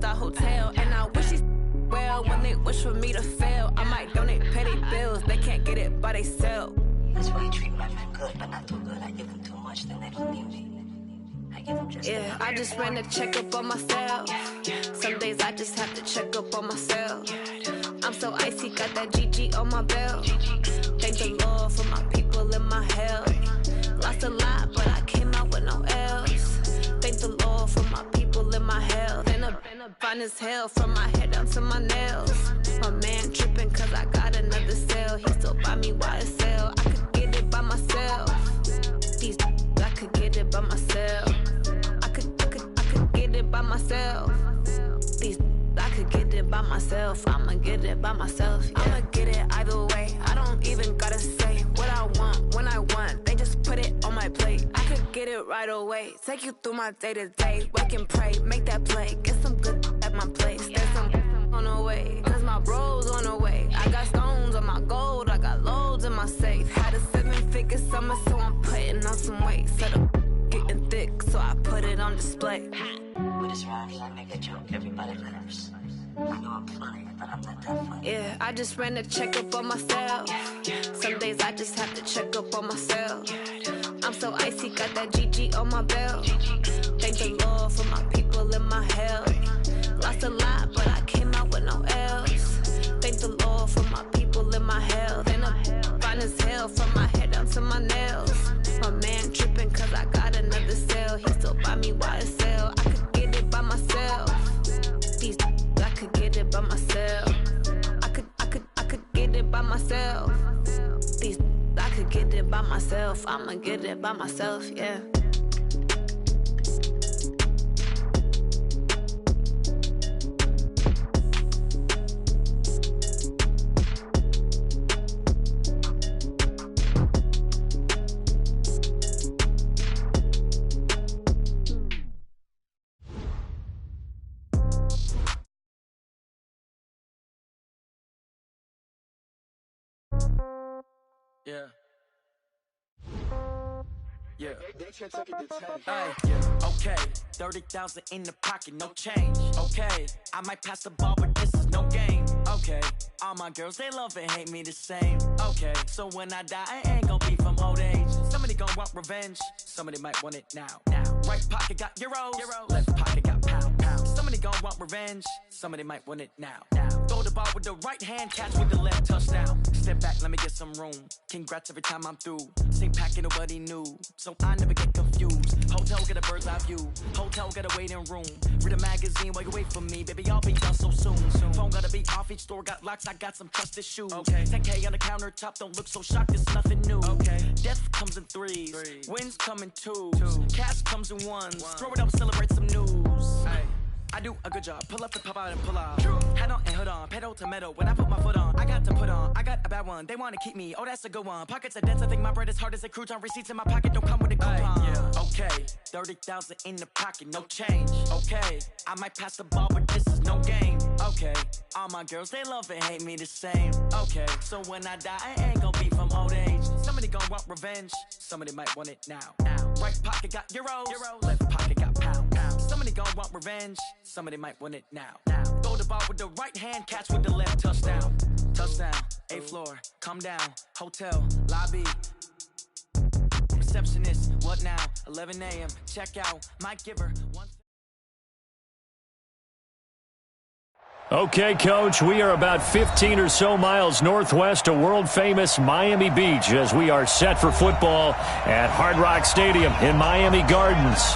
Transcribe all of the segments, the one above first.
five-star hotel. And I wish these well when they wish for me to fail. I might donate petty bills, they can't get it by themselves. That's why you treat my friend good, but not too good. I give them too much, then they believe me. I give them just enough. I just ran a checkup on myself. Some days I just have to check up on myself. I'm so icy, got that GG on my belt. Thank the Lord for my people in my health. Lost a lot, but I came out with no else. Thank the Lord for my people in my health. Been a fine as hell from my head down to my nails. My man tripping cause I got another sale. He still buy me YSL. I could get it by myself. These I could get it by myself. I could get it by myself. These I could get it by myself. I'ma get it by myself. Yeah. I'ma get it either way. I don't even gotta say what I want when I want. They just put it on my plate. I could get it right away. Take you through my day to day. Wake and pray, make that play. Get some good at my place. There's some on the way. Cause my bro's on the way. I got stones on my gold. I got loads in my safe. Had a 7-figure summer, so I'm putting on some weight. Set up getting thick, so I put it on display. With this rhymes, I make a joke, everybody laughs. I know I'm funny, but I'm not that funny. Yeah, I just ran a checkup on myself. Some days I just have to check up on myself. I'm so icy, got that GG on my belt. Thank the Lord for my people in my health. Lost a lot, but I came out with no else. Thank the Lord for my people in my health. And I'm fine as hell from my head down to my nails. My man tripping cause I got another sale. He still buy me YSL. I could get it by myself. These I could get it by myself. I could get it by myself. These I could get it by myself. I'ma get it by myself, yeah. Yeah. Yeah. Hey, yeah. Okay. 30,000 in the pocket, no change. Okay. I might pass the ball, but this is no game. Okay. All my girls, they love and hate me the same. Okay. So when I die, I ain't gonna be from old age. Somebody gonna want revenge. Somebody might want it now. Right pocket got euros. Left pocket got pounds. Somebody gonna want revenge. Somebody might want it now. Throw the ball with the right hand, catch with the left, touchdown. Step back, let me get some room. Congrats every time I'm through. Same packet, nobody knew, so I never get confused. Hotel get a bird's eye view. Hotel get a waiting room. Read a magazine while you wait for me, baby. I'll be done so soon. Phone gotta be off, each store got locks. I got some trusted shoes. Okay. 10K on the countertop, don't look so shocked. It's nothing new. Okay. Death comes in threes. Wins come in twos. Cash comes in ones. Throw it up, celebrate some news. Hey. I do a good job, pull up and pop out and pull out. Head on and hood on, pedal to metal. When I put my foot on, I got to put on. I got a bad one, they wanna keep me, oh that's a good one. Pockets are dense, I think my bread is hard as a crouton. Receipts in my pocket don't come with a coupon. Yeah. Okay, 30,000 in the pocket, no change. Okay, I might pass the ball, but this is no game. Okay, all my girls, they love and hate me the same. Okay, so when I die, I ain't gonna be from old age. Somebody gonna want revenge, somebody might want it now. Right pocket got euros, left pocket got pounds. Somebody gonna want revenge, somebody might want it now. Throw the ball with the right hand, catch with the left, touchdown. Touchdown, 8th floor, come down, hotel, lobby. Receptionist, what now? 11 a.m., check out, might give her one. Okay, Coach, we are about 15 or so miles northwest of world-famous Miami Beach as we are set for football at Hard Rock Stadium in Miami Gardens.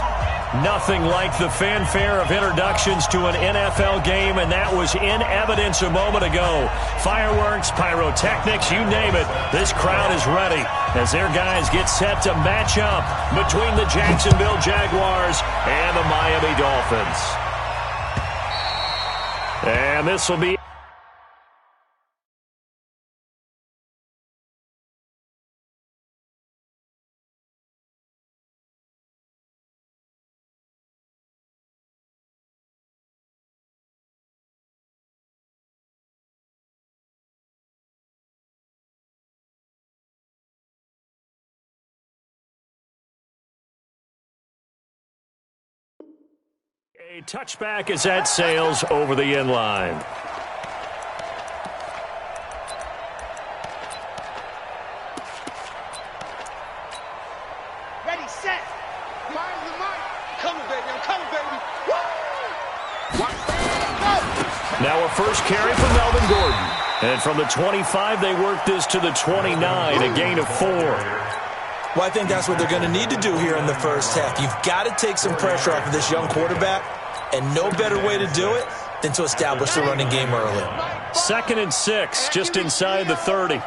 Nothing like the fanfare of introductions to an NFL game, and that was in evidence a moment ago. Fireworks, pyrotechnics, you name it. This crowd is ready as their guys get set to match up between the Jacksonville Jaguars and the Miami Dolphins. And this will be... A touchback as that sails over the end line. Ready, set. Fire the mic. Coming, baby. I'm coming, baby. Woo! Now a first carry from Melvin Gordon. And from the 25, they work this to the 29, a gain of 4. Well, I think that's what they're going to need to do here in the first half. You've got to take some pressure off of this young quarterback, and no better way to do it than to establish the running game early. 2nd and 6, just inside the 30.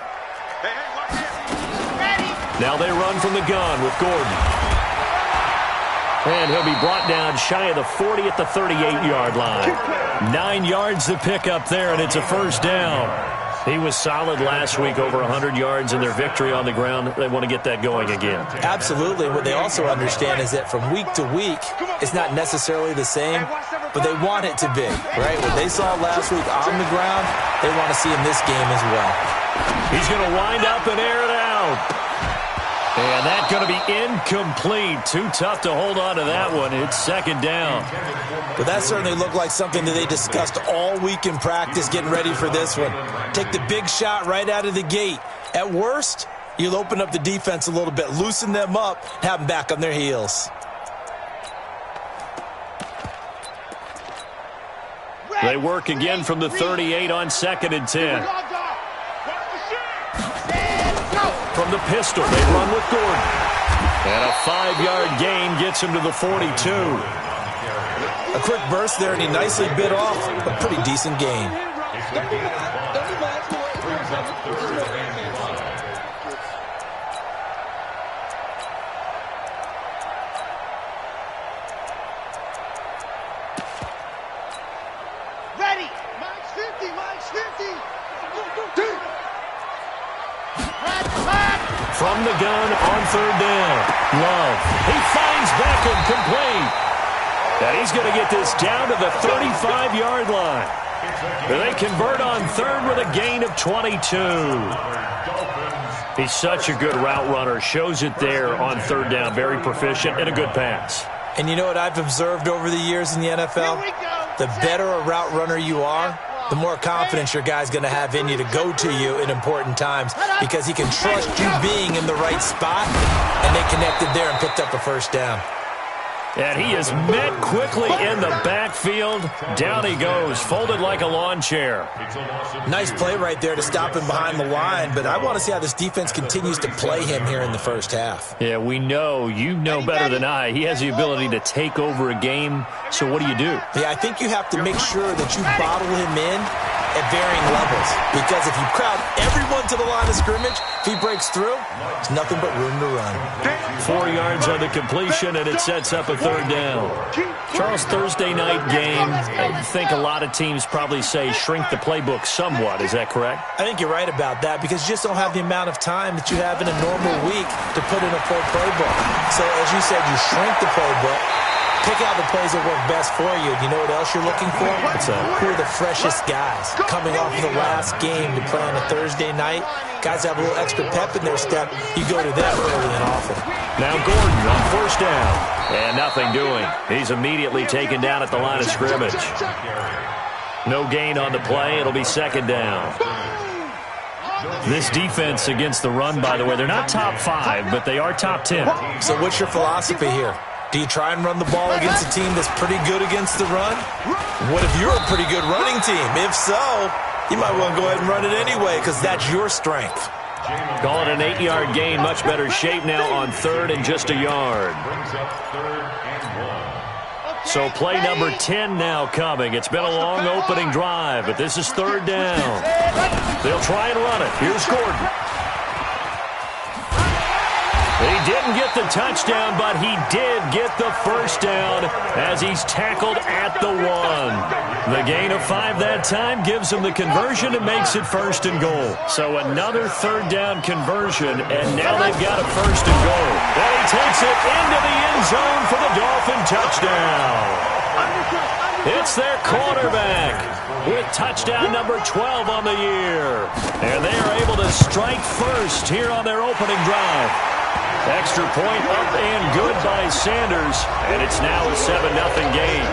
Now they run from the gun with Gordon. And he'll be brought down shy of the 40 at the 38-yard line. 9 yards to pick up there, and it's a first down. He was solid last week, over 100 yards in their victory on the ground. They want to get that going again. Absolutely. What they also understand is that from week to week, it's not necessarily the same, but they want it to be, right? What they saw last week on the ground, they want to see in this game as well. He's going to wind up and air it out. And that's going to be incomplete. Too tough to hold on to that one. It's 2nd down. But that certainly looked like something that they discussed all week in practice getting ready for this one. Take the big shot right out of the gate. At worst, you'll open up the defense a little bit, loosen them up, have them back on their heels. They work again from the 38 on 2nd and 10. From the pistol, they run with Gordon. And a 5-yard gain gets him to the 42. A quick burst there, and he nicely bit off a pretty decent gain. Ready. Mike's 50. Mike's 50. From the gun on 3rd down. Love. He finds Beckham complete. And he's going to get this down to the 35-yard line. They convert on 3rd with a gain of 22. He's such a good route runner. Shows it there on 3rd down. Very proficient and a good pass. And you know what I've observed over the years in the NFL? The better a route runner you are, the more confidence your guy's going to have in you to go to you in important times because he can trust you being in the right spot, and they connected there and picked up a first down. And he is met quickly in the backfield. Down he goes, folded like a lawn chair. Nice play right there to stop him behind the line, but I want to see how this defense continues to play him here in the first half. Yeah, we know, you know better than I, he has the ability to take over a game, so what do? Yeah, I think you have to make sure that you bottle him in at varying levels, because if you crowd everyone to the line of scrimmage, if he breaks through, there's nothing but room to run. 4 yards on the completion, and it sets up a 3rd down. Charles, Thursday night game, I think a lot of teams probably say shrink the playbook somewhat. Is that correct? I think you're right about that, because you just don't have the amount of time that you have in a normal week to put in a full playbook. So, as you said, you shrink the playbook, pick out the plays that work best for you. You know what else you're looking for? Who are the freshest guys coming off of the last game to play on a Thursday night? Guys have a little extra pep in their step. You go to them early and often. Now Gordon on 1st down. And nothing doing. He's immediately taken down at the line of scrimmage. No gain on the play. It'll be 2nd down. This defense against the run, by the way, they're not top 5, but they are top 10. So what's your philosophy here? Do you try and run the ball against a team that's pretty good against the run? What if you're a pretty good running team? If so, you might want to go ahead and run it anyway because that's your strength. Call it an 8-yard gain. Much better shape now on 3rd and just a yard. So play number 10 now coming. It's been a long opening drive, but this is 3rd down. They'll try and run it. Here's Gordon. He didn't get the touchdown, but he did get the first down as he's tackled at the 1. The gain of 5 that time gives him the conversion and makes it 1st and goal. So another 3rd down conversion, and now they've got a 1st and goal. And he takes it into the end zone for the Dolphin touchdown. It's their quarterback with touchdown number 12 on the year. And they are able to strike first here on their opening drive. Extra point up and good by Sanders, and it's now a 7-0 game.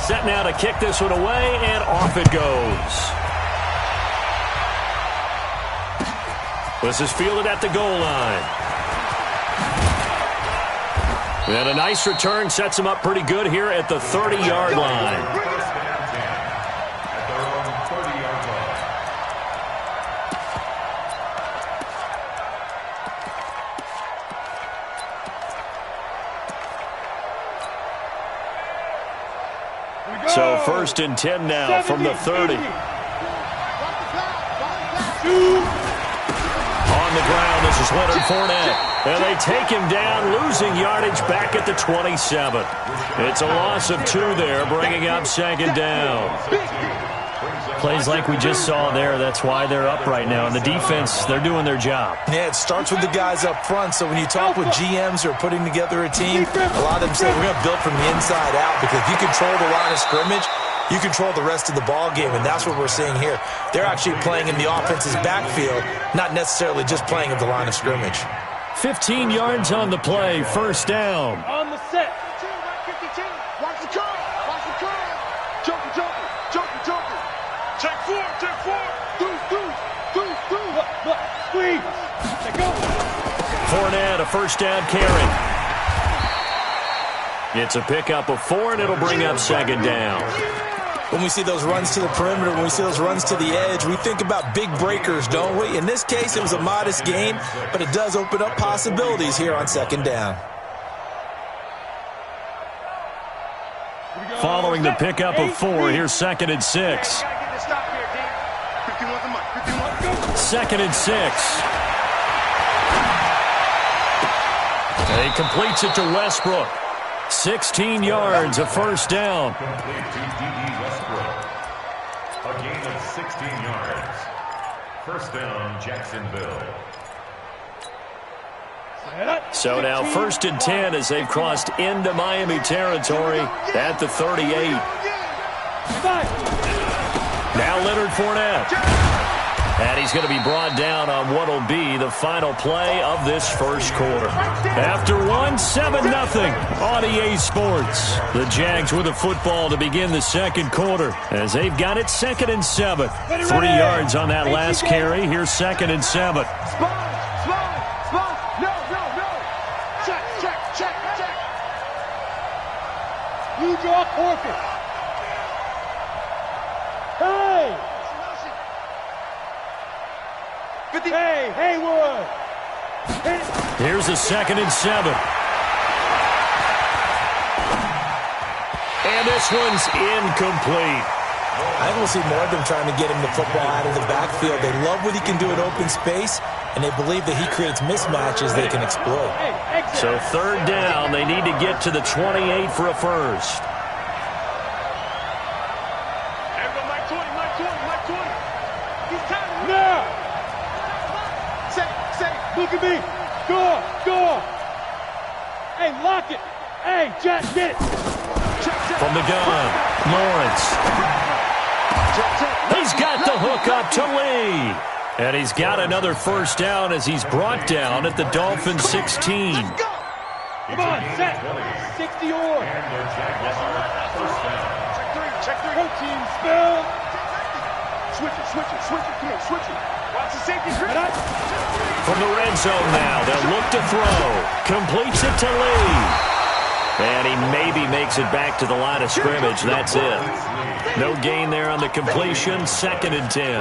set now to kick this one away, and off it goes. This is fielded at the goal line. And a nice return sets him up pretty good here at the 30-yard line. So 1st and 10 now from the 30. On the ground, this is Leonard Fournette. And they take him down, losing yardage back at the 27. It's a loss of 2 there, bringing up 2nd down. Plays like we just saw there, that's why they're up right now. And the defense, they're doing their job. Yeah, it starts with the guys up front. So when you talk with GMs who are putting together a team, a lot of them say we're going to build from the inside out, because if you control the line of scrimmage, you control the rest of the ball game, and that's what we're seeing here. They're actually playing in the offense's backfield, not necessarily just playing at the line of scrimmage. 15 yards on the play, 1st down. On the set. 52. Watch the curve. Watch the curve. Joker, joker, joker, joker. Check 4, check 4. Through. Look, squeeze. Let go. Fournette, a 1st down carry. It's a pickup of 4, and it'll bring up 2nd down. When we see those runs to the perimeter, when we see those runs to the edge, we think about big breakers, don't we? In this case, it was a modest gain, but it does open up possibilities here on 2nd down. Following the pickup of 4, here's 2nd and 6. 2nd and 6. And he completes it to Westbrook. 16 yards, a 1st down. A gain of 16 yards. 1st down, Jacksonville. So now 1st and 10 as they've crossed into Miami territory at the 38. Now Leonard Fournette. And he's going to be brought down on what will be the final play of this 1st quarter. After 7-0 on EA Sports. The Jags with the football to begin the 2nd quarter as they've got it 2nd and 7. 3 yards on that last carry. Here's 2nd and 7. Spot. No. Check. You draw forfeit. Hey! Hey, Haywood! Here's a 2nd and 7. And this one's incomplete. I think we'll see more of them trying to get him the football out of the backfield. They love what he can do in open space, and they believe that he creates mismatches they can exploit. So 3rd down, they need to get to the 28 for a 1st. Look at me. Go. Hey, lock it. Hey, Jack, get it. From the gun, Lawrence. He's got the hook up to Lee. And he's got another 1st down as he's brought down at the Dolphins 16. Come on, set. 60 or. Check 3. Protein spell. Switch it. Come on, switch it. Watch the safety grip. From the red zone now, they'll look to throw. Completes it to Lee. And he maybe makes it back to the line of scrimmage. That's it. No gain there on the completion. 2nd and 10.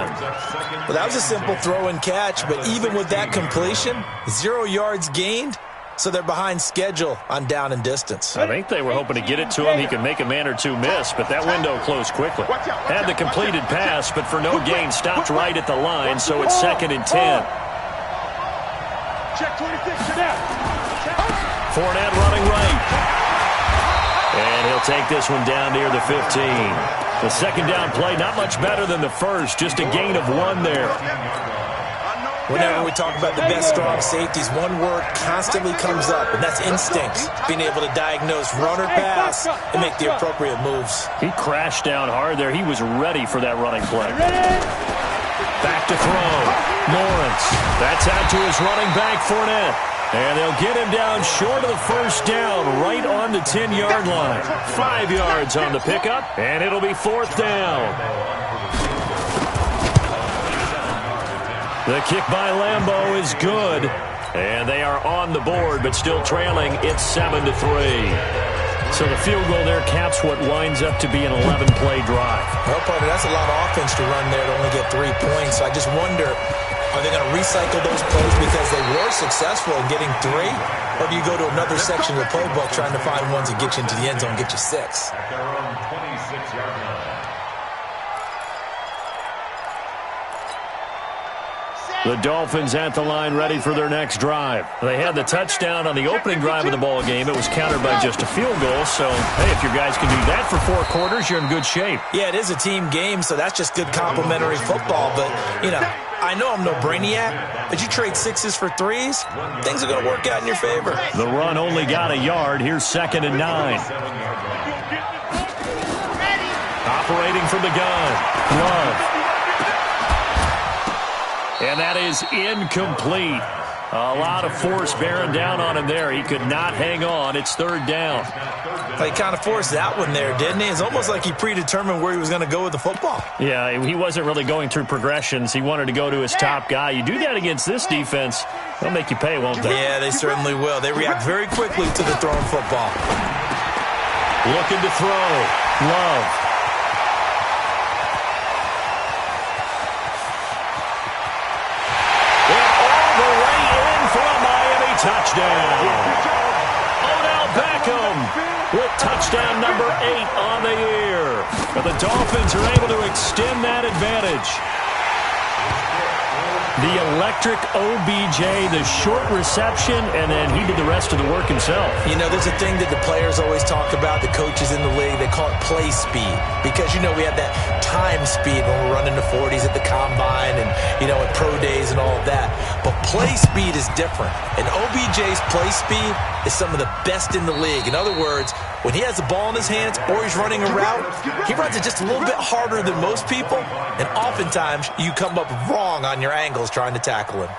Well, that was a simple throw and catch, but even with that completion, 0 yards gained, so they're behind schedule on down and distance. I think they were hoping to get it to him. He could make a man or two miss, but that window closed quickly. Had the completed pass, but for no gain, stopped right at the line, so it's 2nd and 10. Check 26, now. Fournette running right. And he'll take this one down near the 15. The 2nd down play, not much better than the 1st, just a gain of 1 there. Whenever we talk about the best strong safeties, one word constantly comes up, and that's instinct. Being able to diagnose run or pass and make the appropriate moves. He crashed down hard there. He was ready for that running play. Back to throw. Lawrence. That's out to his running back, Fournette. And they'll get him down short of the first down, right on the 10-yard line. 5 yards on the pickup, and it'll be 4th down. The kick by Lambeau is good. And they are on the board, but still trailing. It's 7-3. So the field goal there caps what winds up to be an 11-play drive. Well, partner, that's a lot of offense to run there to only get 3 points. So I just wonder, are they going to recycle those plays because they were successful in getting 3? Or do you go to another section of the playbook trying to find ones that get you into the end zone and get you 6? At their own 26-yard line. The Dolphins at the line ready for their next drive. They had the touchdown on the opening drive of the ball game. It was countered by just a field goal. So, hey, if your guys can do that for 4 quarters, you're in good shape. Yeah, it is a team game, so that's just good complimentary football. But, you know, I know I'm no brainiac, but you trade 6s for 3s, things are going to work out in your favor. The run only got a yard. Here's 2nd and 9. Operating from the gun. Love. And that is incomplete. A lot of force bearing down on him there. He could not hang on. It's 3rd down. He kind of forced that one there, didn't he? It's almost like he predetermined where he was going to go with the football. Yeah, he wasn't really going through progressions. He wanted to go to his top guy. You do that against this defense, they'll make you pay, won't they? Yeah, they certainly will. They react very quickly to the thrown football. Looking to throw. Love. Touchdown. Odell Beckham with touchdown number 8 on the year. But the Dolphins are able to extend that advantage. The electric OBJ, the short reception, and then he did the rest of the work himself. You know, there's a thing that the players always talk about, the coaches in the league, they call it play speed. Because, you know, we have that time speed when we're running the 40s at the combine and, you know, at pro days and all of that. But play speed is different. And OBJ's play speed is some of the best in the league. In other words, when he has the ball in his hands or he's running a route, he runs it just a little bit harder than most people. And oftentimes, you come up wrong on your angles trying to tackle him.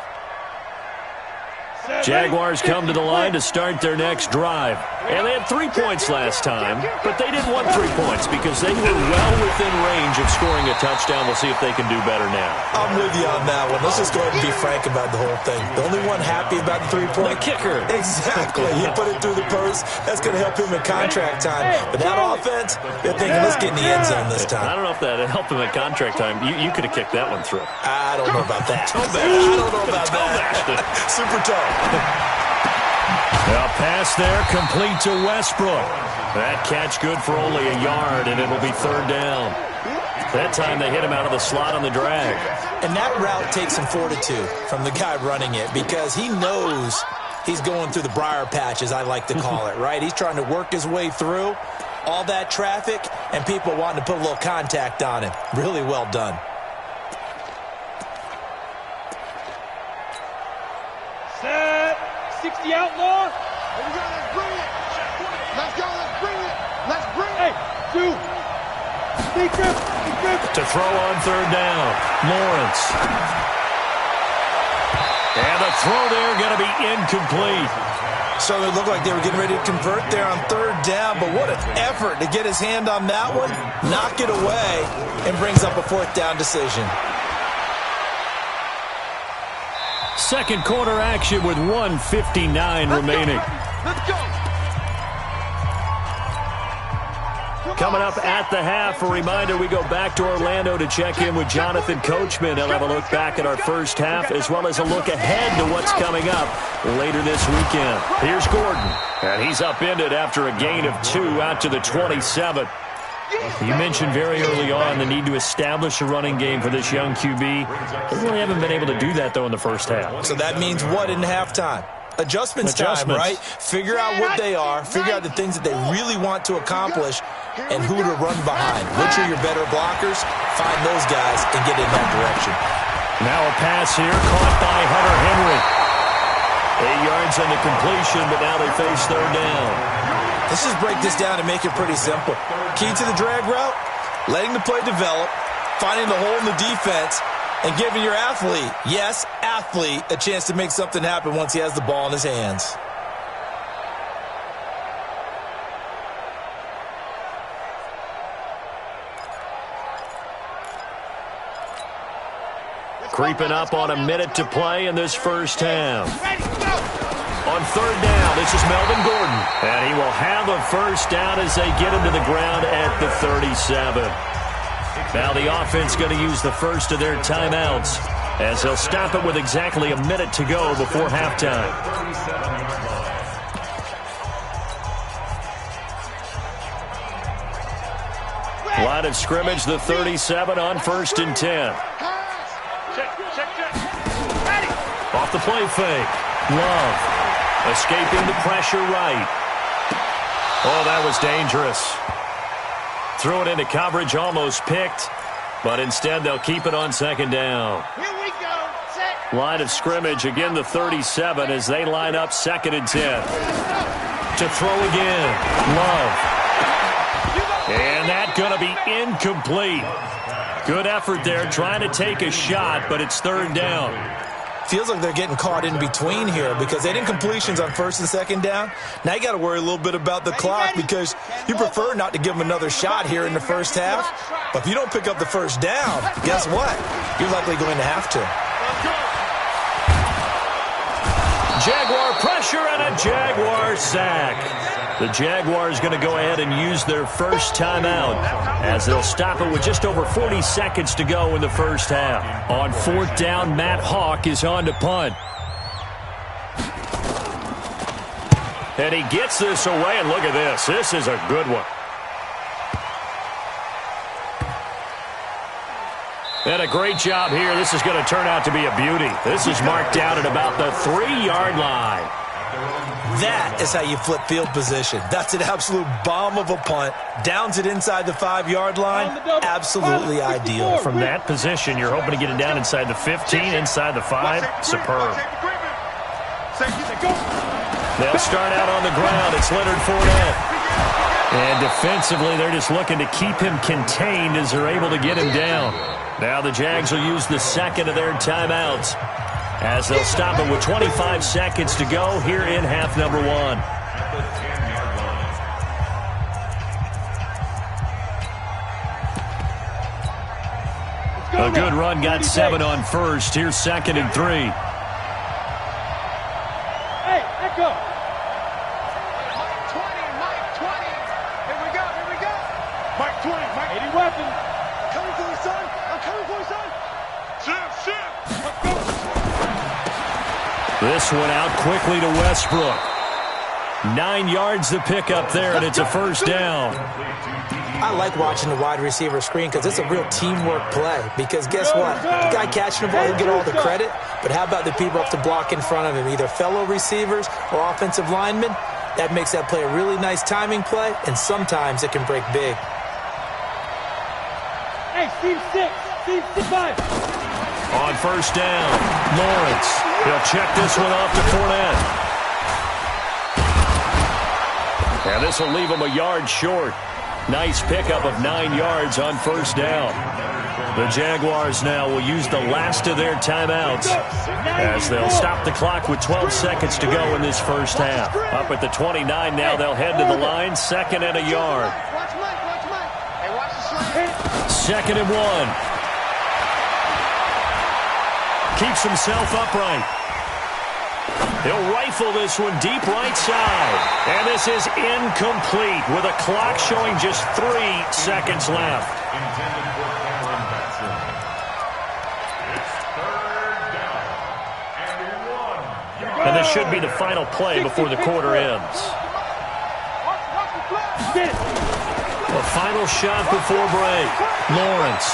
Jaguars come to the line to start their next drive. And they had 3 points last time, but they didn't want 3 points because they were well within range of scoring a touchdown. We'll see if they can do better now. I'm with you on that one. Let's just go ahead and be frank about the whole thing. The only one happy about the 3-point? The kicker. Exactly. He put it through the post. That's going to help him in contract time. But that offense, they're thinking, let's get in the end zone this time. I don't know if that helped him at contract time. You could have kicked that one through. I don't know about that. I don't know about that. Super toe. A pass there, complete to Westbrook. That catch good for only a yard, and it'll be 3rd down. That time they hit him out of the slot on the drag. And that route takes some fortitude from the guy running it because he knows he's going through the briar patch, as I like to call it, right? He's trying to work his way through all that traffic and people wanting to put a little contact on him. Really well done. Set. 60 outlaw. Here we go. Let's bring it. Let's go. Let's bring it. Let's bring it. Hey, 2. To throw on 3rd down. Lawrence. And the throw there going to be incomplete. So it looked like they were getting ready to convert there on 3rd down, but what an effort to get his hand on that one, knock it away, and brings up a 4th down decision. Second quarter action with 1:59 remaining. Let's go. Coming up at the half, a reminder, we go back to Orlando to check in with Jonathan Coachman. He'll have a look back at our first half as well as a look ahead to what's coming up later this weekend. Here's Gordon, and he's upended after a gain of 2 out to the 27. You mentioned very early on the need to establish a running game for this young QB. They really haven't been able to do that, though, in the first half. So that means what in halftime? Adjustments time, right? Figure out what they are, figure out the things that they really want to accomplish, and who to run behind. Which are your better blockers? Find those guys and get in that direction. Now a pass here, caught by Hunter Henry. 8 yards on the completion, but now they face 3rd down. Let's just break this down and make it pretty simple. Key to the drag route, letting the play develop, finding the hole in the defense, and giving your athlete, yes, athlete, a chance to make something happen once he has the ball in his hands. Creeping up on a minute to play in this first half. On third down, this is Melvin Gordon. And he will have a first down as they get him to the ground at the 37. Now the offense going to use the first of their timeouts as they'll stop it with exactly a minute to go before halftime. Line of scrimmage, the 37 on 1st and 10. Off the play fake. Love escaping the pressure right. Oh, that was dangerous. Threw it into coverage, almost picked, but instead they'll keep it on 2nd down. Here we go. Set. Line of scrimmage, again the 37 as they line up 2nd and 10. To throw again. Love. And that going to be incomplete. Good effort there, trying to take a shot, but it's 3rd down. Feels like they're getting caught in between here because they didn't completions on 1st and 2nd down. Now you got to worry a little bit about the clock because you prefer not to give them another shot here in the first half. But if you don't pick up the first down, guess what? You're likely going to have to. Jaguar pressure and a Jaguar sack. The Jaguars going to go ahead and use their first timeout as they'll stop it with just over 40 seconds to go in the first half. On 4th down, Matt Hawk is on to punt. And he gets this away, and look at this. This is a good one. And a great job here. This is going to turn out to be a beauty. This is marked down at about the 3-yard line. That is how you flip field position. That's an absolute bomb of a punt. Downs it inside the 5-yard line. Absolutely ideal. From that position, you're hoping to get it down inside the 15, inside the 5. Superb. They'll start out on the ground. It's Leonard Fournette. And defensively, they're just looking to keep him contained as they're able to get him down. Now the Jags will use the 2nd of their timeouts as they'll stop it with 25 seconds to go here in half number 1. A good run, got 7 on 1st. Here's 2nd and 3. Hey, let go. Mike 20. Here we go. Mike 20, Mike. 80 weapons. Coming for you, son. I'm coming for you, son. Shit. Let's go. This one out quickly to Westbrook. 9 yards to pick up there, and it's a first down. I like watching the wide receiver screen because it's a real teamwork play. Because guess what? The guy catching the ball, he'll get all the credit. But how about the people up to block in front of him, either fellow receivers or offensive linemen? That makes that play a really nice timing play, and sometimes it can break big. Hey, Steve 5. On first down, Lawrence. He'll check this one off to Fournette. And this will leave him a yard short. Nice pickup of 9 yards on first down. The Jaguars now will use the last of their timeouts as they'll stop the clock with 12 seconds to go in this first half. Up at the 29 now, they'll head to the line, 2nd and a yard. Watch Mike. Hey, watch the slant. 2nd and 1. Keeps himself upright. He'll rifle this one deep right side. And this is incomplete with a clock showing just 3 seconds left. Intended for Cameron Batson. It's 3rd down and 1. And this should be the final play before the quarter ends. The final shot before break. Lawrence.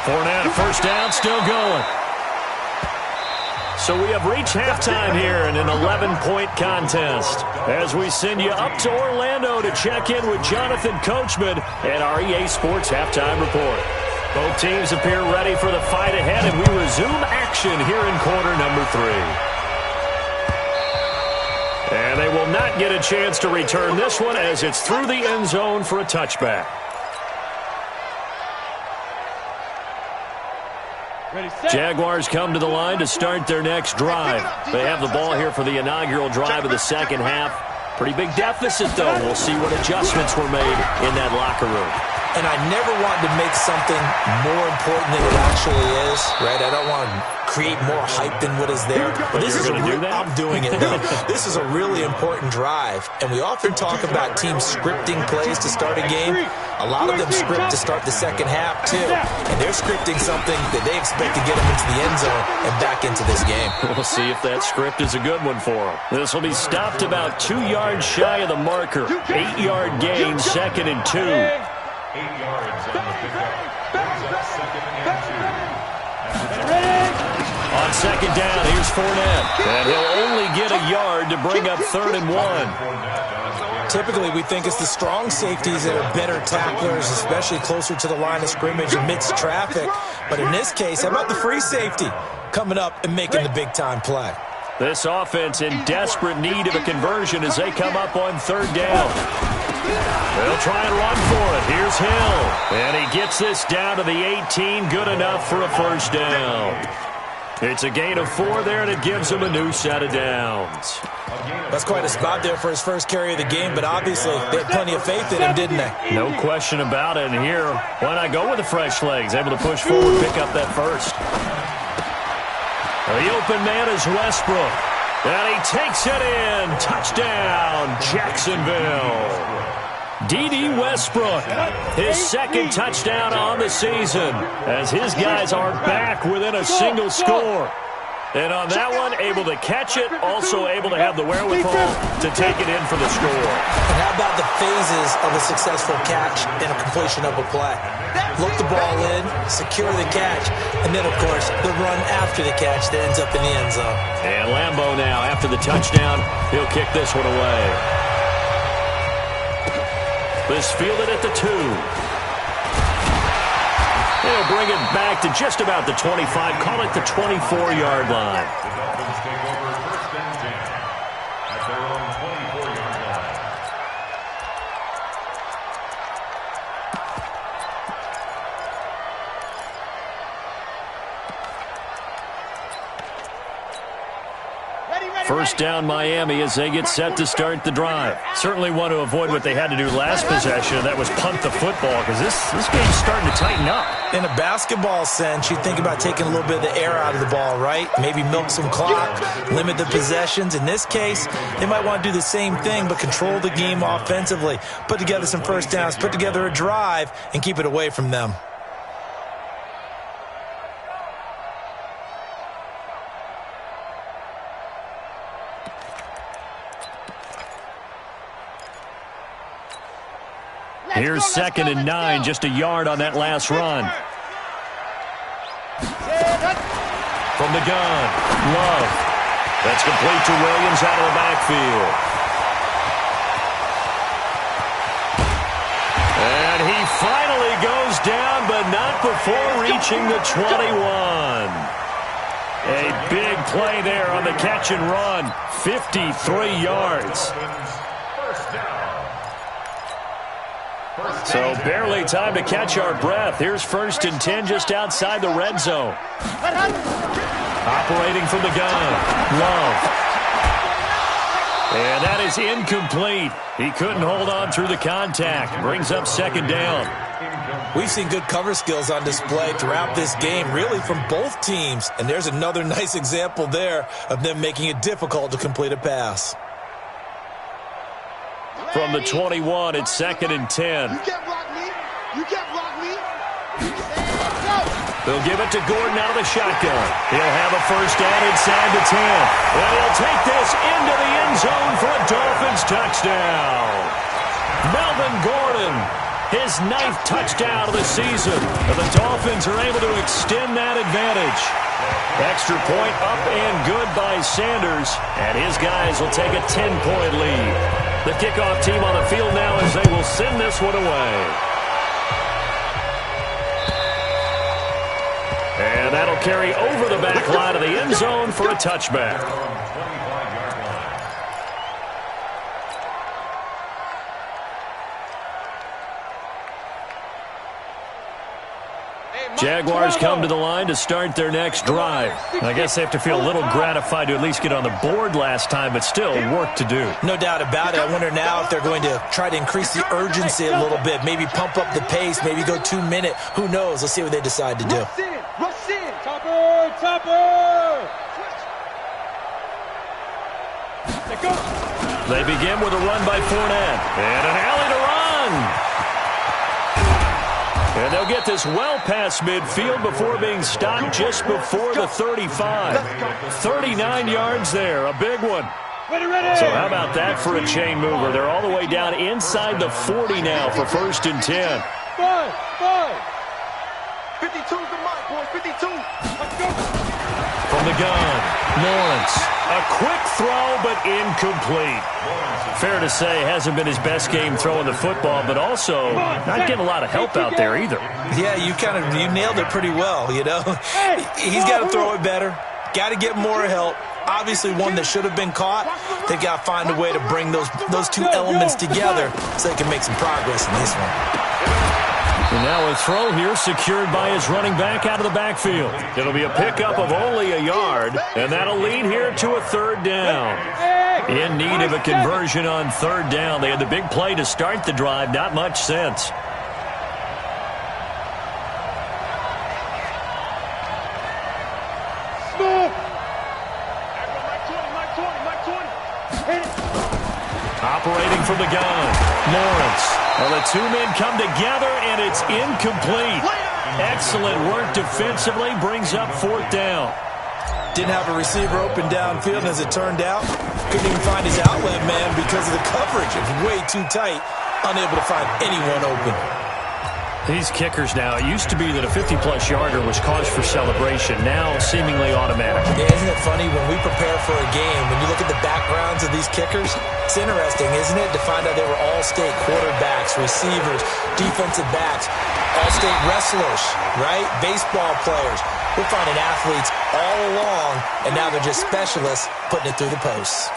Fournette, a first down, still going. So we have reached halftime here in an 11-point contest as we send you up to Orlando to check in with Jonathan Coachman and our EA Sports Halftime Report. Both teams appear ready for the fight ahead, and we resume action here in quarter number 3. And they will not get a chance to return this one as it's through the end zone for a touchback. Jaguars come to the line to start their next drive. They have the ball here for the inaugural drive of the second half. Pretty big deficit, though. We'll see what adjustments were made in that locker room. And I never want to make something more important than it actually is, right? I don't want to create more hype than what is there. But this is I'm doing it, though. This is a really important drive. And we often talk about teams scripting plays to start a game. A lot of them script to start the second half, too. And they're scripting something that they expect to get them into the end zone and back into this game. We'll see if that script is a good one for them. This will be stopped about 2 yards shy of the marker. 8-yard gain, 2nd and 2. 8 yards on the pickup. Brings up 2nd and 2. On 2nd down, here's Fournette. And he'll only get a yard to bring up 3rd and 1. Typically, we think it's the strong safeties that are better tacklers, especially closer to the line of scrimmage amidst traffic. But in this case, how about the free safety coming up and making the big-time play? This offense in desperate need of a conversion as they come up on 3rd down. They'll try and run for it. Here's Hill. And he gets this down to the 18. Good enough for a 1st down. It's a gain of 4 there, and it gives him a new set of downs. That's quite a spot there for his first carry of the game, but obviously they had plenty of faith in him, didn't they? No question about it. And here, why not go with the fresh legs? Able to push forward, pick up that first. The open man is Westbrook. And he takes it in. Touchdown, Jacksonville. D.D. Westbrook, his 2nd touchdown on the season, as his guys are back within a single score. And on that one, able to catch it, also able to have the wherewithal to take it in for the score. And how about the phases of a successful catch and a completion of a play? Look the ball in, secure the catch, and then, of course, the run after the catch that ends up in the end zone. And Lambeau now, after the touchdown, he'll kick this one away. This fielded at the 2. They'll bring it back to just about the 25, call it the 24-yard line. The Dolphins take over 1st and 10 at their own 24-yard line. First down, Miami, as they get set to start the drive. Certainly want to avoid what they had to do last possession, and that was punt the football, because this game's starting to tighten up. In a basketball sense, you think about taking a little bit of the air out of the ball, right? Maybe milk some clock, limit the possessions. In this case, they might want to do the same thing, but control the game offensively. Put together some first downs, put together a drive, and keep it away from them. Here's 2nd and 9, just a yard on that last run. From the gun, Love. That's complete to Williams out of the backfield. And he finally goes down, but not before reaching the 21. A big play there on the catch and run, 53 yards. So barely time to catch our breath. Here's 1st and 10 just outside the red zone. Operating from the gun, Love. And that is incomplete. He couldn't hold on through the contact. Brings up 2nd down. We've seen good cover skills on display throughout this game, really from both teams. And there's another nice example there of them making it difficult to complete a pass. From the 21, it's 2nd and 10. You can't block me. You can't block me. They'll give it to Gordon out of the shotgun. He'll have a first down inside the 10. And he'll take this into the end zone for a Dolphins touchdown. Melvin Gordon, his 9th touchdown of the season. And the Dolphins are able to extend that advantage. Extra point up and good by Sanders. And his guys will take a 10-point lead. The kickoff team on the field now as they will send this one away. And that'll carry over the back line of the end zone for a touchback. Jaguars come to the line to start their next drive. I guess they have to feel a little gratified to at least get on the board last time, but still work to do. No doubt about it. I wonder now if they're going to try to increase the urgency a little bit, maybe pump up the pace, maybe go 2 minute. Who knows? Let's see what they decide to do. Rush in. Topper. They begin with a run by Fournette. And an alley to run. And they'll get this well past midfield before being stopped just before the 35. 39 yards there, a big one. So how about that for a chain mover? They're all the way down inside the 40 now for 1st and 10. 52's the mic, boys. 52. Let's go. From the gun, Lawrence. A quick throw, but incomplete. Fair to say, hasn't been his best game throwing the football, but also not getting a lot of help out there either. Yeah, you nailed it pretty well, you know. He's got to throw it better. Got to get more help. Obviously one that should have been caught. They've got to find a way to bring those two elements together so they can make some progress in this one. And now a throw here secured by his running back out of the backfield. It'll be a pickup of only a yard, and that'll lead here to a 3rd down. In need of a conversion on 3rd down. They had the big play to start the drive. Not much sense. Operating from the gun, Lawrence. Well, the two men come together, and it's incomplete. Excellent work defensively, brings up 4th down. Didn't have a receiver open downfield, and as it turned out, couldn't even find his outlet man because of the coverage. It was way too tight, unable to find anyone open. These kickers now, it used to be that a 50-plus yarder was cause for celebration. Now, seemingly automatic. Yeah, isn't it funny when we prepare for a game, when you look at the backgrounds of these kickers, it's interesting, isn't it, to find out they were all-state quarterbacks, receivers, defensive backs, all-state wrestlers, right? Baseball players. We're finding athletes all along, and now they're just specialists putting it through the posts.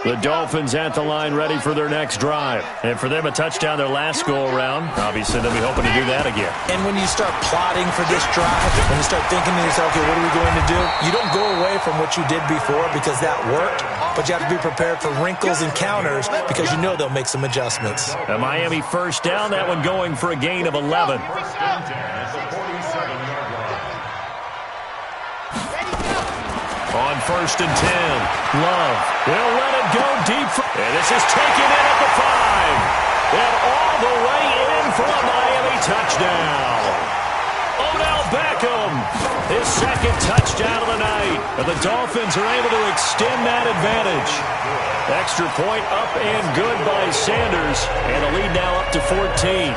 The Dolphins at the line ready for their next drive. And for them, a touchdown their last go-around. Obviously, they'll be hoping to do that again. And when you start plotting for this drive, when you start thinking to yourself, okay, what are we going to do? You don't go away from what you did before because that worked, but you have to be prepared for wrinkles and counters because you know they'll make some adjustments. A Miami 1st down, that one going for a gain of 11. On 1st and 10, Love. They'll let it go deep. And this is taken in at the 5. And all the way in for a Miami touchdown. Odell Beckham, his 2nd touchdown of the night. And the Dolphins are able to extend that advantage. Extra point up and good by Sanders. And the lead now up to 14.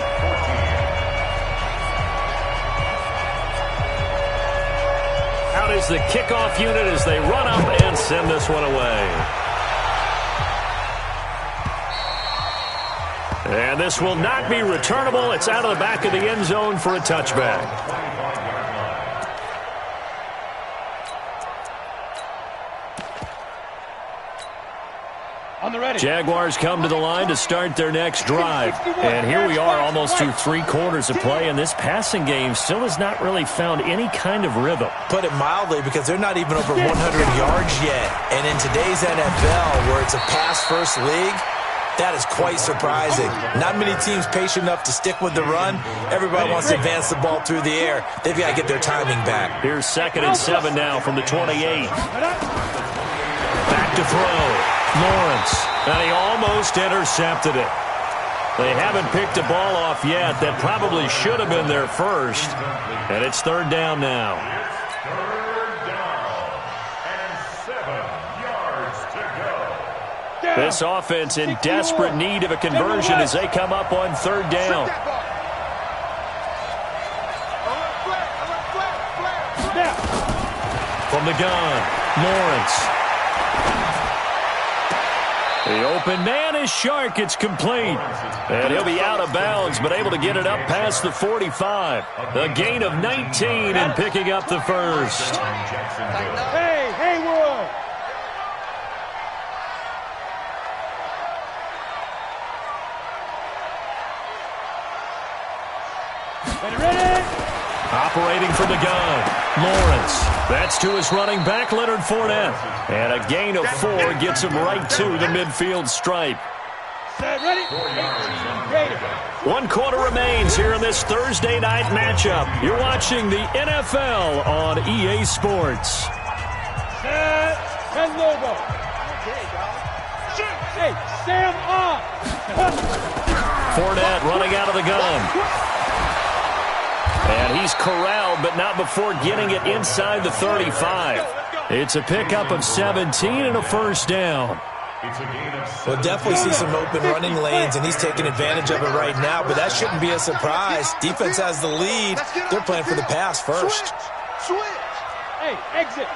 Is the kickoff unit as they run up and send this one away. And this will not be returnable. It's out of the back of the end zone for a touchback. Jaguars come to the line to start their next drive. And here we are almost through 3 quarters of play, and this passing game still has not really found any kind of rhythm. Put it mildly, because they're not even over 100 yards yet. And in today's NFL, where it's a pass-first league, that is quite surprising. Not many teams patient enough to stick with the run. Everybody wants to advance the ball through the air. They've got to get their timing back. Here's 2nd and 7 now from the 28. Back to throw. Lawrence, and he almost intercepted it. They haven't picked a ball off yet. That probably should have been their first. And it's 3rd down now. It's 3rd down and 7 yards to go. This offense in desperate need of a conversion as they come up on 3rd down. From the gun, Lawrence. The open man is Shark. It's complete. And he'll be out of bounds, but able to get it up past the 45. A gain of 19 and picking up the 1st. Hey, Haywood! Ready. Operating from the gun, Lawrence. That's to his running back, Leonard Fournette. And a gain of 4 gets him right to the midfield stripe. Set, ready. 1 quarter remains here in this Thursday night matchup. You're watching the NFL on EA Sports. Set, and logo. Hey, Sam on. Fournette running out of the gun. And he's corralled, but not before getting it inside the 35. It's a pickup of 17 and a first down. We'll definitely see some open running lanes, and he's taking advantage of it right now, but that shouldn't be a surprise. Defense has the lead. They're playing for the pass first. Switch. Hey, exit.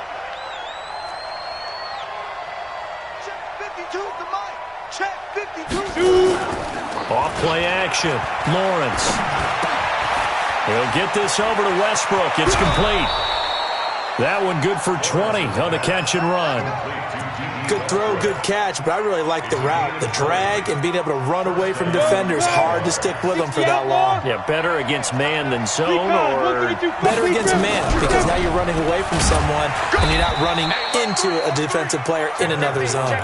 Check 52 to Mike. Check 52. Off play action. Lawrence. He'll get this over to Westbrook. It's complete. That one good for 20 on the catch and run. Good throw, good catch, but I really like the route. The drag and being able to run away from defenders, hard to stick with them for that long. Yeah, better against man than zone, or better against man, because now you're running away from someone and you're not running into a defensive player in another zone.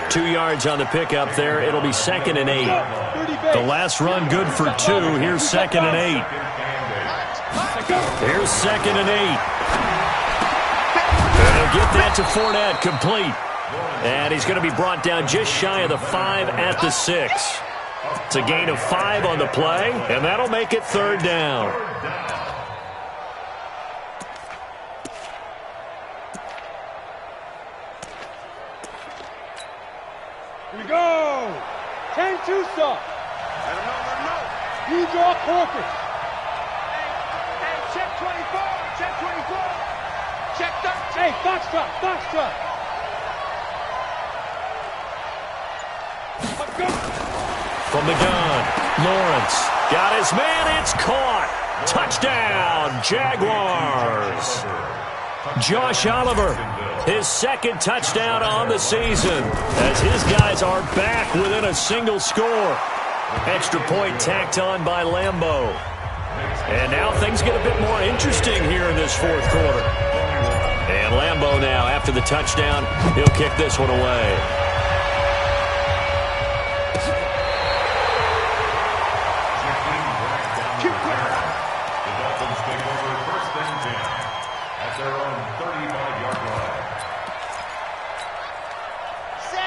2 yards on the pickup there. It'll be 2nd and 8. The last run good for 2. Here's 2nd and 8. Here's 2nd and 8. And he'll get that to Fournette, complete. And he's going to be brought down just shy of the 5 at the 6. It's a gain of 5 on the play, and that'll make it 3rd down. Here we go. 10-2 stop. Let him know. You draw focus. Hey, check 24. Check 24. Check 13. Hey, foxtrot. From the gun, Lawrence got his man. It's caught. Touchdown, Jaguars. Josh Oliver, his 2nd touchdown on the season, as his guys are back within a single score. Extra point tacked on by Lambeau. And now things get a bit more interesting here in this 4th quarter. And Lambeau now, after the touchdown, he'll kick this one away.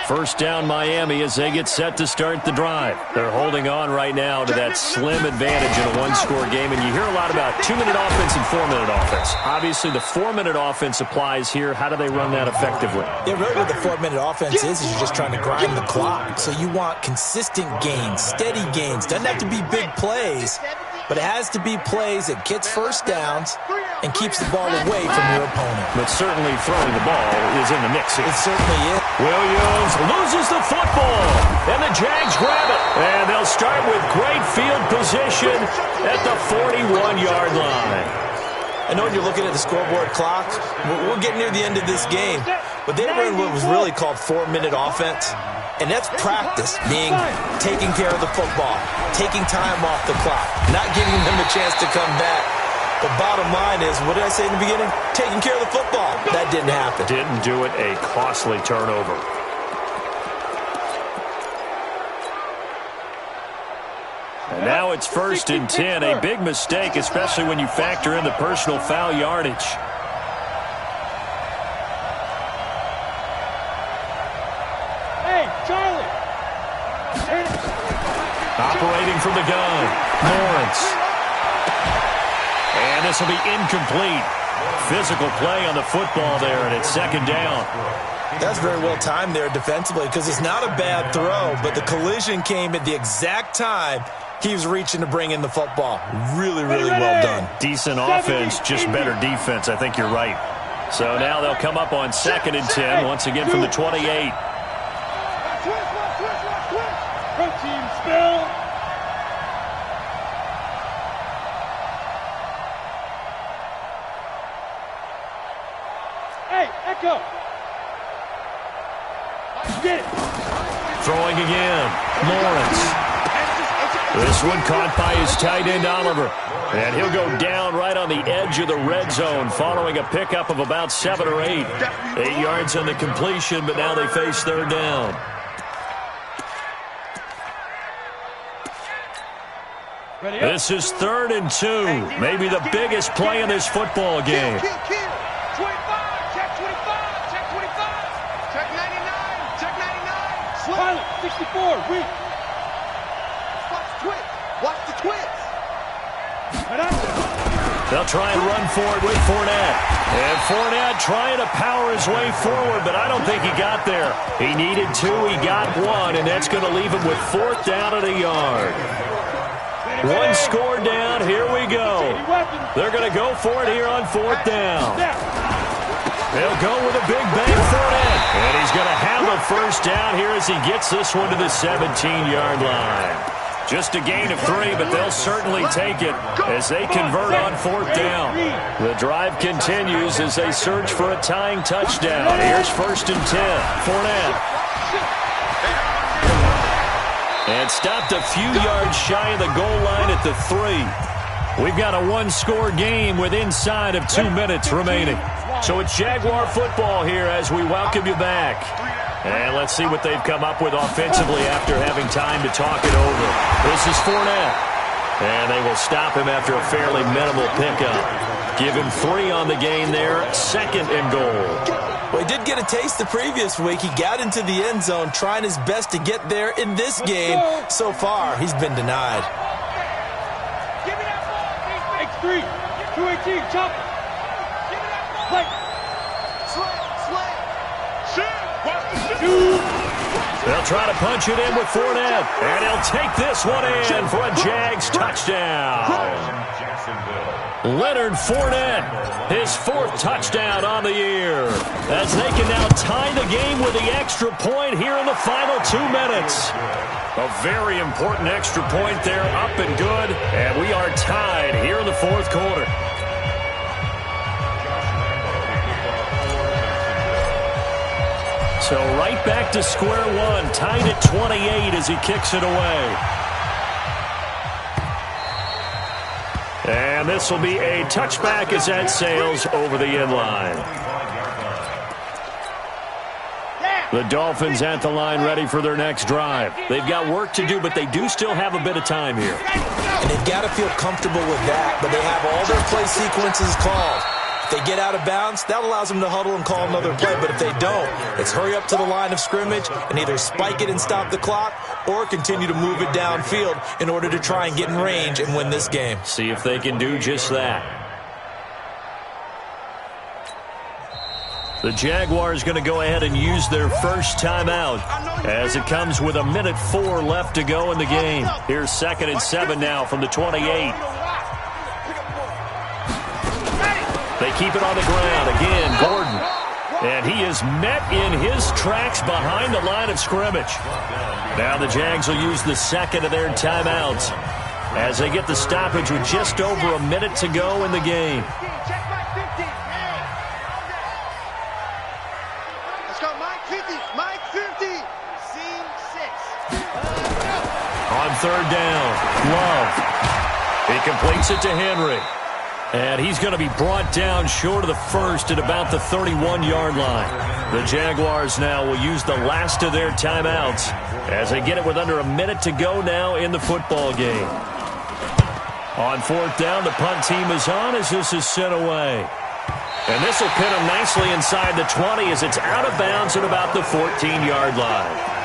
First down Miami as they get set to start the drive. They're holding on right now to that slim advantage in a 1-score game. And you hear a lot about 2-minute offense and 4-minute offense. Obviously, the 4-minute offense applies here. How do they run that effectively? Yeah, really what the 4-minute offense is you're just trying to grind the clock. So you want consistent gains, steady gains. Doesn't have to be big plays, but it has to be plays that gets first downs and keeps the ball away from your opponent. But certainly throwing the ball is in the mix here. It certainly is. Williams loses the football, and the Jags grab it. And they'll start with great field position at the 41-yard line. I know when you're looking at the scoreboard clock, we're getting near the end of this game, but they run what was really called 4-minute offense. And that's practice, being taking care of the football, taking time off the clock, not giving them a chance to come back. The bottom line is, what did I say in the beginning? Taking care of the football. That didn't happen. Didn't do it. A costly turnover. And now it's 1st and 10. A big mistake, especially when you factor in the personal foul yardage. Hey, Charlie. Operating from the gun, Lawrence. And this will be incomplete. Physical play on the football there, and it's 2nd down. That's very well timed there defensively, because it's not a bad throw, but the collision came at the exact time he was reaching to bring in the football. Really, really well done. Decent offense, just better defense. I think you're right. So now they'll come up on 2nd and 10, once again from the 28. Protein spill. Hey, Echo. Get it. Throwing again. Lawrence. This one caught by his tight end, Oliver. And he'll go down right on the edge of the red zone following a pickup of about 7 or 8. 8 yards on the completion, but now they face third down. This is 3rd and 2. Maybe the biggest play in this football game. 25, check 25, check 25. Check 99, check 99. Pilot, 64, weak. Watch the twitch. Watch the twitch. They'll try and run for it with Fournette. And Fournette trying to power his way forward, but I don't think he got there. He needed 2, he got 1, and that's going to leave him with 4th down at a yard. 1 score down, here we go. They're going to go for it here on 4th down. They'll go with a big bang Fournette. And he's going to have a first down here as he gets this one to the 17-yard line. Just a gain of 3, but they'll certainly take it as they convert on 4th down. The drive continues as they search for a tying touchdown. Here's 1st and 10. Fournette. And stopped a few yards shy of the goal line at the 3. We've got a 1-score game with inside of 2 minutes remaining. So it's Jaguar football here as we welcome you back. And let's see what they've come up with offensively after having time to talk it over. This is Fournette. And they will stop him after a fairly minimal pickup. Give him 3 on the gain there, 2nd and goal. Well, he did get a taste the previous week. He got into the end zone trying his best to get there in this game. So far, he's been denied. Give me that ball, X3, 218, chop it. Give me that ball. Play. Slam. They'll try to punch it in with Fournette. And he'll take this one in for a Jags touchdown. Leonard Fournette, his 4th touchdown on the year. As they can now tie the game with the extra point here in the final 2 minutes. A very important extra point there, up and good. And we are tied here in the 4th quarter. So right back to square one, tied at 28 as he kicks it away. And this will be a touchback as that sails over the end line. The Dolphins at the line ready for their next drive. They've got work to do, but they do still have a bit of time here. And they've got to feel comfortable with that, but they have all their play sequences called. If they get out of bounds, that allows them to huddle and call another play. But if they don't, it's hurry up to the line of scrimmage and either spike it and stop the clock or continue to move it downfield in order to try and get in range and win this game. See if they can do just that. The Jaguars going to go ahead and use their first timeout as it comes with 1:04 left to go in the game. Here's 2nd and 7 now from the 28. They keep it on the ground. Again, Gordon. And he is met in his tracks behind the line of scrimmage. Now the Jags will use the 2nd of their timeouts as they get the stoppage with just over a minute to go in the game. Let's go, Mike 50. Mike 50. Scene 6. On 3rd down, Love. He completes it to Henry. And he's going to be brought down short of the first at about the 31-yard line. The Jaguars now will use the last of their timeouts as they get it with under a minute to go now in the football game. On 4th down, the punt team is on as this is sent away. And this will pin him nicely inside the 20 as it's out of bounds at about the 14-yard line.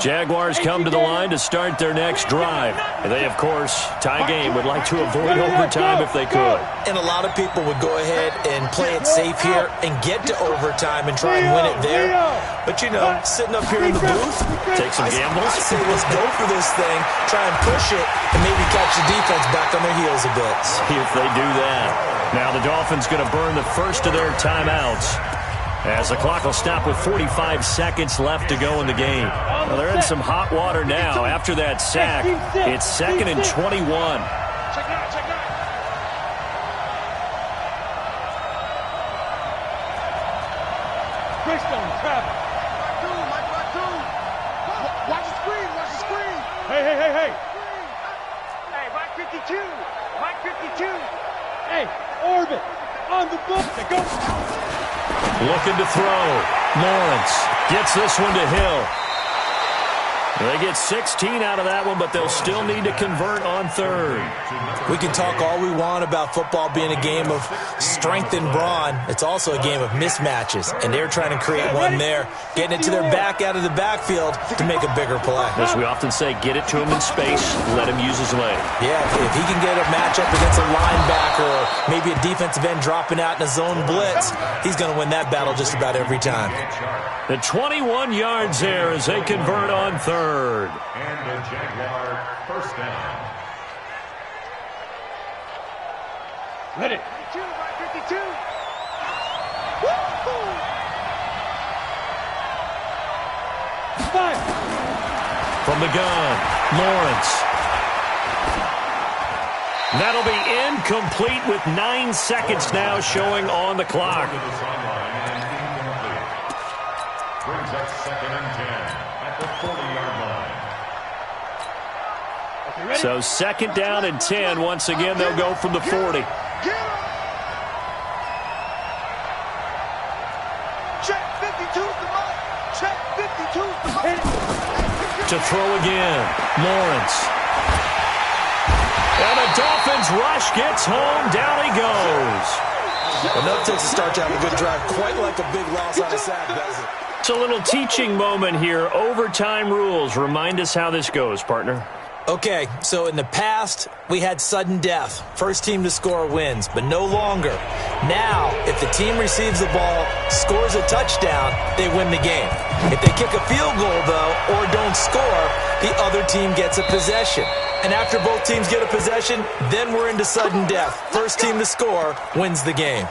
Jaguars come to the line to start their next drive. They, of course, tie game, would like to avoid overtime if they could. And a lot of people would go ahead and play it safe here and get to overtime and try and win it there. But, you know, sitting up here in the booth, take some gambles. I say let's go for this thing, try and push it, and maybe catch the defense back on their heels a bit. See if they do that. Now the Dolphins going to burn the first of their timeouts as the clock will stop with 45 seconds left to go in the game. Well, they're in some hot water now after that sack. It's 2nd and 21. Hey, Mike 52. Mike 52. Hey, Orbit. On the book. Go. Looking to throw. Lawrence gets this one to Hill. They get 16 out of that one, but they'll still need to convert on third. We can talk all we want about football being a game of strength and brawn. It's also a game of mismatches, and they're trying to create one there, getting it to their back out of the backfield to make a bigger play. As we often say, get it to him in space, let him use his leg. Yeah, if he can get a matchup against a linebacker or maybe a defensive end dropping out in a zone blitz, he's going to win that battle just about every time. The 21 yards there as they convert on third. And the Jaguar first down. Ready. 52, Mike 52. Woo-hoo! Fire. From the gun, Lawrence. That'll be incomplete with 9 seconds now showing on the clock. Brings up 2nd and 10 at the 40-yard line. So 2nd down and 10. Once again, they'll go from the 40. Check 52's the mark. Check 52's the mark. To throw again, Lawrence. And the Dolphins rush gets home. Down he goes. Enough takes to start to have a good drive, quite like a big loss on a sack, does it? It's a little teaching moment here. Overtime rules. Remind us how this goes, partner. Okay, so in the past, we had sudden death. First team to score wins, but no longer. Now, if the team receives the ball, scores a touchdown, they win the game. If they kick a field goal, though, or don't score, the other team gets a possession. And after both teams get a possession, then we're into sudden death. First team to score wins the game.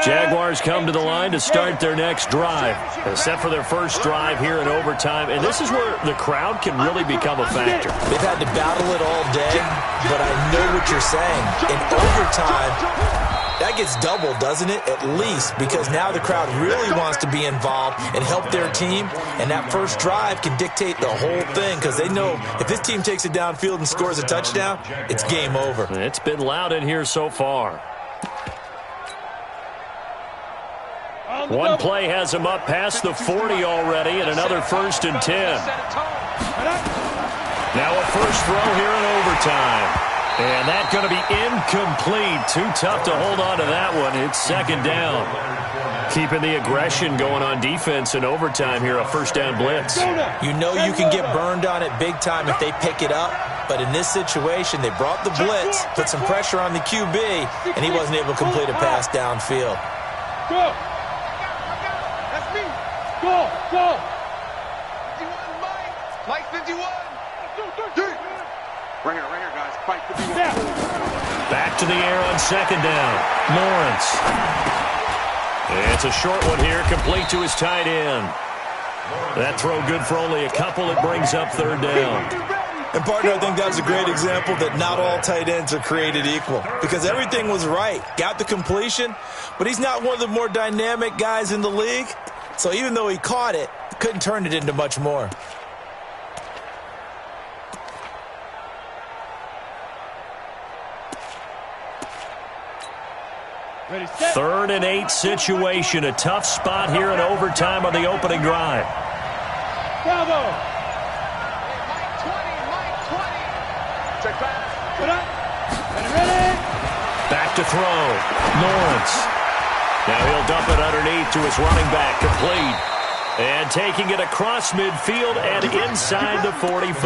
Jaguars come to the line to start their next drive. They're set for their first drive here in overtime, and this is where the crowd can really become a factor. They've had to battle it all day, but I know what you're saying. In overtime, that gets doubled, doesn't it? At least, because now the crowd really wants to be involved and help their team, and that first drive can dictate the whole thing because they know if this team takes it downfield and scores a touchdown, it's game over. It's been loud in here so far. One play has him up past the 40 already, and another 1st and 10. Now a first throw here in overtime. And that's going to be incomplete. Too tough to hold on to that one. It's 2nd down. Keeping the aggression going on defense in overtime here, a first down blitz. You know you can get burned on it big time if they pick it up. But in this situation, they brought the blitz, put some pressure on the QB, and he wasn't able to complete a pass downfield. Go. That's me. Go. 51, Mike. Mike 51. Ringer, guys. Mike 51. Back to the air on 2nd down. Lawrence. It's a short one here, complete to his tight end. That throw good for only a couple. It brings up 3rd down. And, partner, I think that was a great example that not all tight ends are created equal because everything was right. Got the completion, but he's not one of the more dynamic guys in the league. So even though he caught it, couldn't turn it into much more. Ready, set. 3rd and 8 situation. A tough spot here in overtime on the opening drive. Bravo. Check back. Put up. Ready. Back to throw. Lawrence. Now he'll dump it underneath to his running back. Complete. And taking it across midfield and inside the 45.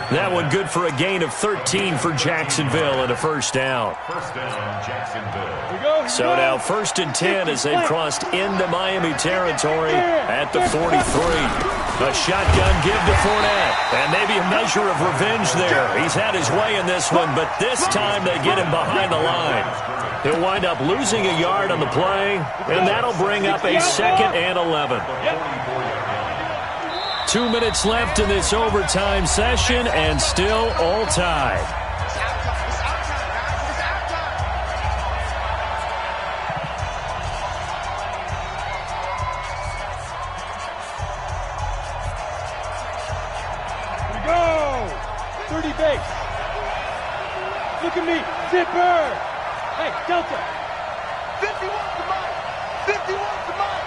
That one good for a gain of 13 for Jacksonville and a first down. First down, Jacksonville. So now 1st and 10 as they've crossed into Miami territory at the 43. A shotgun give to Fournette. And maybe a measure of revenge there. He's had his way in this one, but this time they get him behind the line. He'll wind up losing a yard on the play, and that'll bring up a 2nd and 11. 2 minutes left in this overtime session, and still all tied. base. Look at me. Zipper. Hey, Delta. 51's the mic. 51's the mic.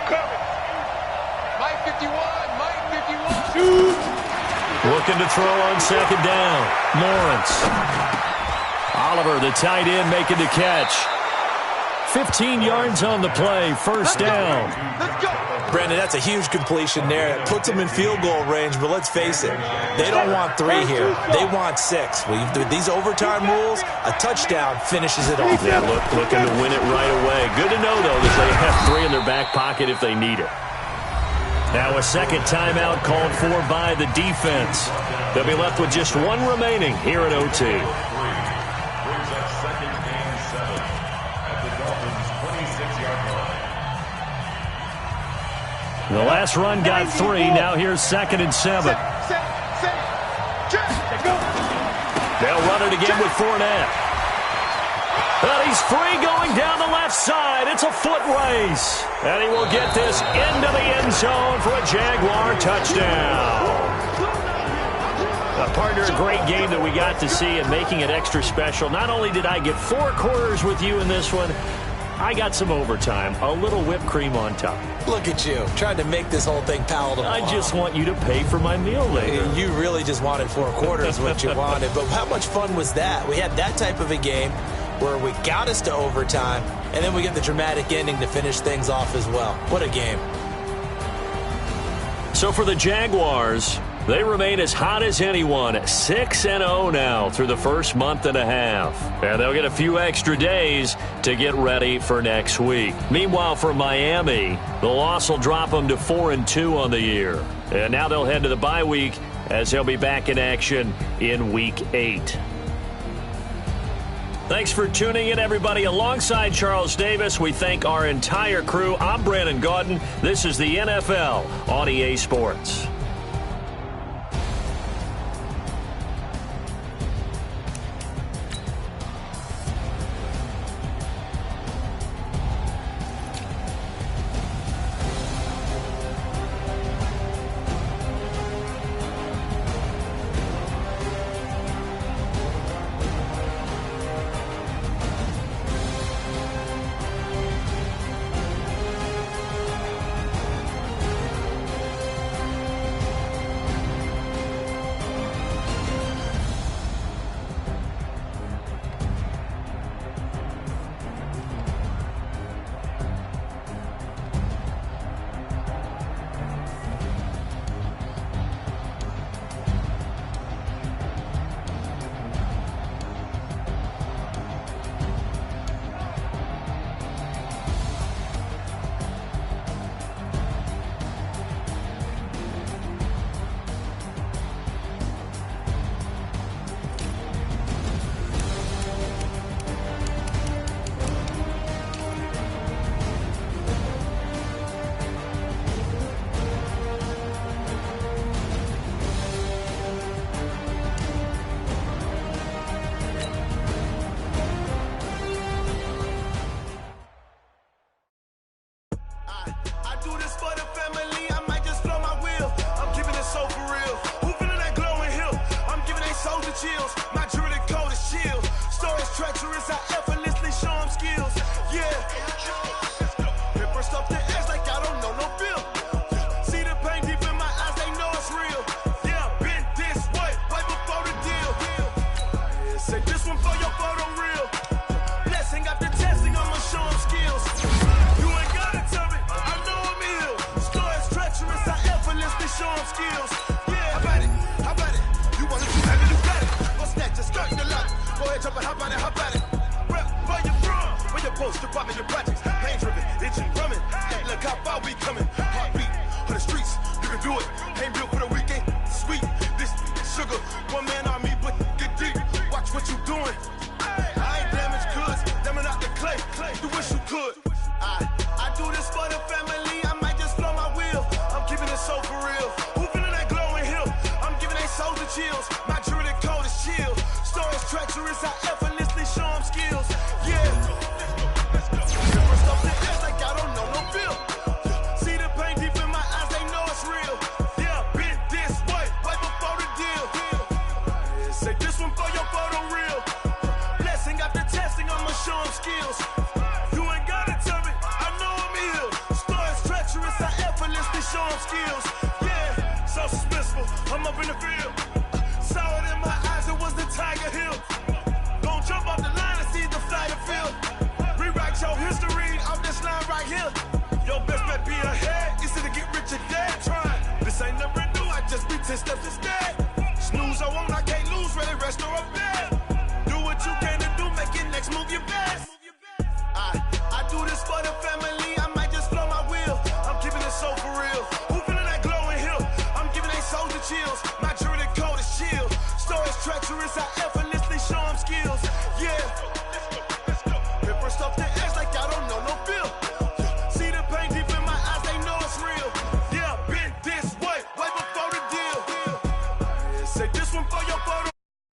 Coming. Mike 51. Mike 51. Shoot. Looking to throw on second down. Lawrence. Oliver, the tight end, making the catch. 15 yards on the play. First down. Let's go. Brandon, that's a huge completion there. It puts them in field goal range, but let's face it, they don't want 3 here. They want 6. With these overtime rules, a touchdown finishes it off. Yeah, looking to win it right away. Good to know, though, that they have 3 in their back pocket if they need it. Now a second timeout called for by the defense. They'll be left with just 1 remaining here at OT. Brings up second and 7 at the Dolphins' 26-yard line. The last run got 3. Now here's second and 7. They'll run it again with Fournette. But he's free going down the left side. It's a foot race. And he will get this into the end zone for a Jaguar touchdown. Partner, a great game that we got to see and making it extra special. Not only did I get 4 quarters with you in this one, I got some overtime, a little whipped cream on top. Look at you, trying to make this whole thing palatable. I just want you to pay for my meal later. You really just wanted 4 quarters, what you wanted. But how much fun was that? We had that type of a game where we got us to overtime, and then we get the dramatic ending to finish things off as well. What a game. So for the Jaguars, they remain as hot as anyone, 6-0 now through the first month and a half. And they'll get a few extra days to get ready for next week. Meanwhile, for Miami, the loss will drop them to 4-2 on the year. And now they'll head to the bye week as they'll be back in action in Week 8. Thanks for tuning in, everybody. Alongside Charles Davis, we thank our entire crew. I'm Brandon Gaudin. This is the NFL on EA Sports. Chills, my jewelry coat is chill. Storage treacherous, I effortlessly show them skills. Yeah. Paper stuff the edge like I don't know no bill. See the pain deep in my eyes, they know it's real. Yeah, been this way, right before the deal. Say this one for your photo reel. Blessing after testing, I'ma show them skills. You ain't gotta tell me, I know I'm ill. Storage treacherous, I effortlessly show them skills. Yeah, how about it? You wanna do that? skills. Yeah, so suspenseful. I'm up in the field. Saw it in my eyes, it was the Tiger Hill. Gon' jump off the line and see the flight of field. Rewrite your history off this line right here. Your best bet be ahead, easy to get rich or dead trying. This ain't never new, I just be 10 steps instead. Snooze, I won't, I can't lose, ready, rest or up bed. Do what you can to do, make your next move your best. I do this for the family, I might just blow my wheel. I'm keeping it so for real. Who feeling that glowing hill? I'm giving they souls the chills. My journey code is chill. Stories treacherous, I